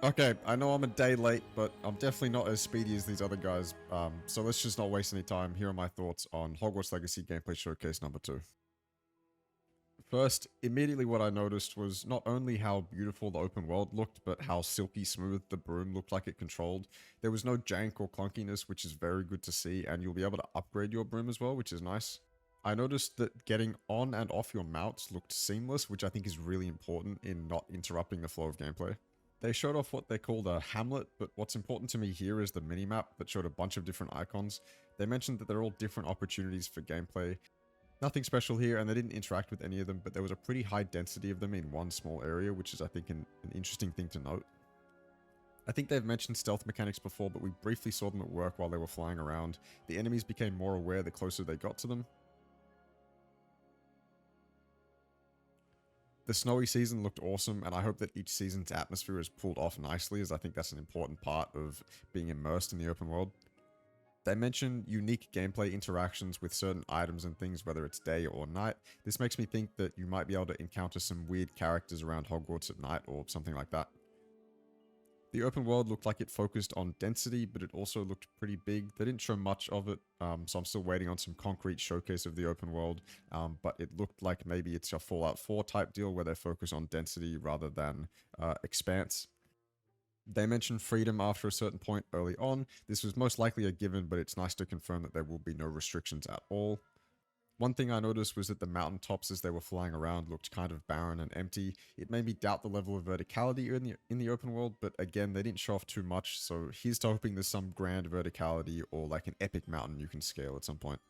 Okay, I know I'm a day late, but I'm definitely not as speedy as these other guys, so let's just not waste any time. Here are my thoughts on Hogwarts Legacy Gameplay Showcase number 2. First, immediately what I noticed was not only how beautiful the open world looked, but how silky smooth the broom looked like it controlled. There was no jank or clunkiness, which is very good to see, and you'll be able to upgrade your broom as well, which is nice. I noticed that getting on and off your mounts looked seamless, which I think is really important in not interrupting the flow of gameplay. They showed off what they called a hamlet, but what's important to me here is the minimap that showed a bunch of different icons. They mentioned that they're all different opportunities for gameplay. Nothing special here, and they didn't interact with any of them, but there was a pretty high density of them in one small area, which is, I think, an interesting thing to note. I think they've mentioned stealth mechanics before, but we briefly saw them at work while they were flying around. The enemies became more aware the closer they got to them. The snowy season looked awesome, and I hope that each season's atmosphere is pulled off nicely, as I think that's an important part of being immersed in the open world. They mention unique gameplay interactions with certain items and things, whether it's day or night. This makes me think that you might be able to encounter some weird characters around Hogwarts at night or something like that. The open world looked like it focused on density, but it also looked pretty big. They didn't show much of it, so I'm still waiting on some concrete showcase of the open world, but it looked like maybe it's a Fallout 4 type deal where they focus on density rather than expanse. They mentioned freedom after a certain point early on. This was most likely a given, but it's nice to confirm that there will be no restrictions at all. One thing I noticed was that the mountaintops as they were flying around looked kind of barren and empty. It made me doubt the level of verticality in the open world, but again, they didn't show off too much, so here's to hoping there's some grand verticality or like an epic mountain you can scale at some point.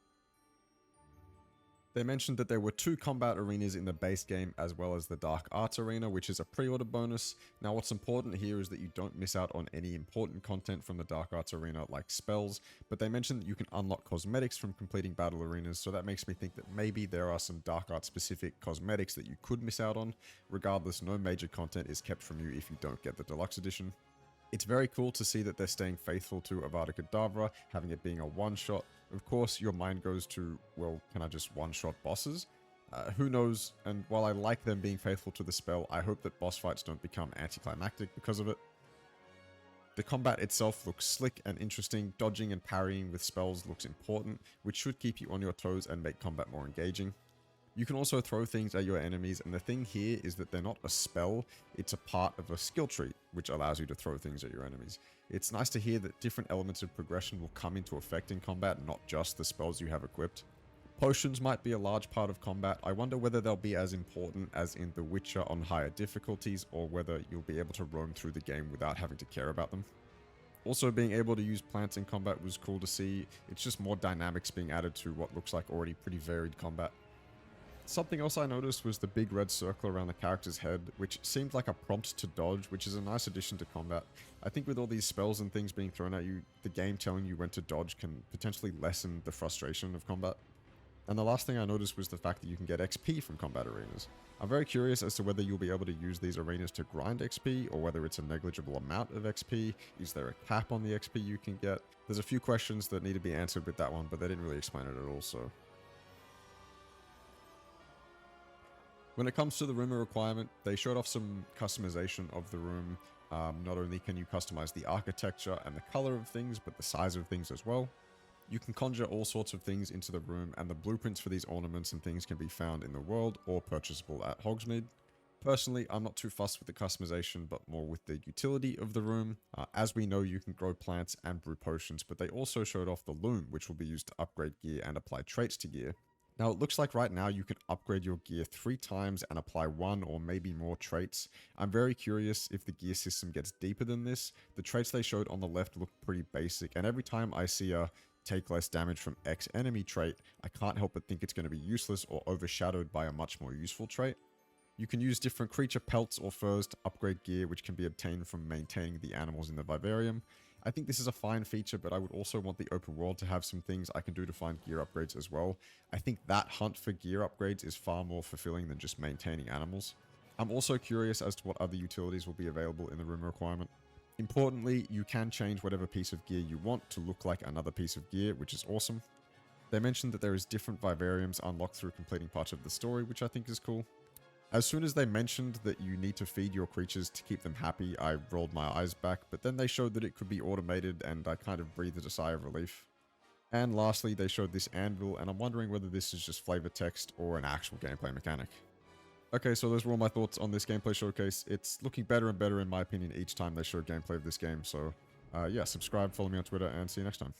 They mentioned that there were 2 combat arenas in the base game as well as the Dark Arts arena, which is a pre-order bonus. Now what's important here is that you don't miss out on any important content from the Dark Arts arena like spells, but they mentioned that you can unlock cosmetics from completing battle arenas, so that makes me think that maybe there are some Dark Arts specific cosmetics that you could miss out on. Regardless, no major content is kept from you if you don't get the deluxe edition. It's very cool to see that they're staying faithful to Avada Kedavra, having it being a one-shot. Of course, your mind goes to, well, can I just one-shot bosses? Who knows, and while I like them being faithful to the spell, I hope that boss fights don't become anticlimactic because of it. The combat itself looks slick and interesting. Dodging and parrying with spells looks important, which should keep you on your toes and make combat more engaging. You can also throw things at your enemies, and the thing here is that they're not a spell, it's a part of a skill tree, which allows you to throw things at your enemies. It's nice to hear that different elements of progression will come into effect in combat, not just the spells you have equipped. Potions might be a large part of combat. I wonder whether they'll be as important as in The Witcher on higher difficulties, or whether you'll be able to roam through the game without having to care about them. Also, being able to use plants in combat was cool to see. It's just more dynamics being added to what looks like already pretty varied combat. Something else I noticed was the big red circle around the character's head, which seemed like a prompt to dodge, which is a nice addition to combat. I think with all these spells and things being thrown at you, the game telling you when to dodge can potentially lessen the frustration of combat. And the last thing I noticed was the fact that you can get XP from combat arenas. I'm very curious as to whether you'll be able to use these arenas to grind XP, or whether it's a negligible amount of XP. Is there a cap on the XP you can get? There's a few questions that need to be answered with that one, but they didn't really explain it at all, so... When it comes to the room requirement, they showed off some customization of the room. Not only can you customize the architecture and the color of things, but the size of things as well. You can conjure all sorts of things into the room, and the blueprints for these ornaments and things can be found in the world or purchasable at Hogsmeade. Personally, I'm not too fussed with the customization, but more with the utility of the room. As we know, you can grow plants and brew potions, but they also showed off the loom, which will be used to upgrade gear and apply traits to gear. Now, it looks like right now you can upgrade your gear 3 times and apply 1 or maybe more traits. I'm very curious if the gear system gets deeper than this. The traits they showed on the left look pretty basic, and every time I see a take less damage from X enemy trait, I can't help but think it's going to be useless or overshadowed by a much more useful trait. You can use different creature pelts or furs to upgrade gear, which can be obtained from maintaining the animals in the vivarium. I think this is a fine feature, but I would also want the open world to have some things I can do to find gear upgrades as well. I think that hunt for gear upgrades is far more fulfilling than just maintaining animals. I'm also curious as to what other utilities will be available in the room requirement. Importantly, you can change whatever piece of gear you want to look like another piece of gear, which is awesome. They mentioned that there is different vivariums unlocked through completing parts of the story, which I think is cool. As soon as they mentioned that you need to feed your creatures to keep them happy, I rolled my eyes back, but then they showed that it could be automated and I kind of breathed a sigh of relief. And lastly, they showed this anvil, and I'm wondering whether this is just flavor text or an actual gameplay mechanic. Okay, so those were all my thoughts on this gameplay showcase. It's looking better and better in my opinion each time they show gameplay of this game, so yeah, subscribe, follow me on Twitter, and see you next time.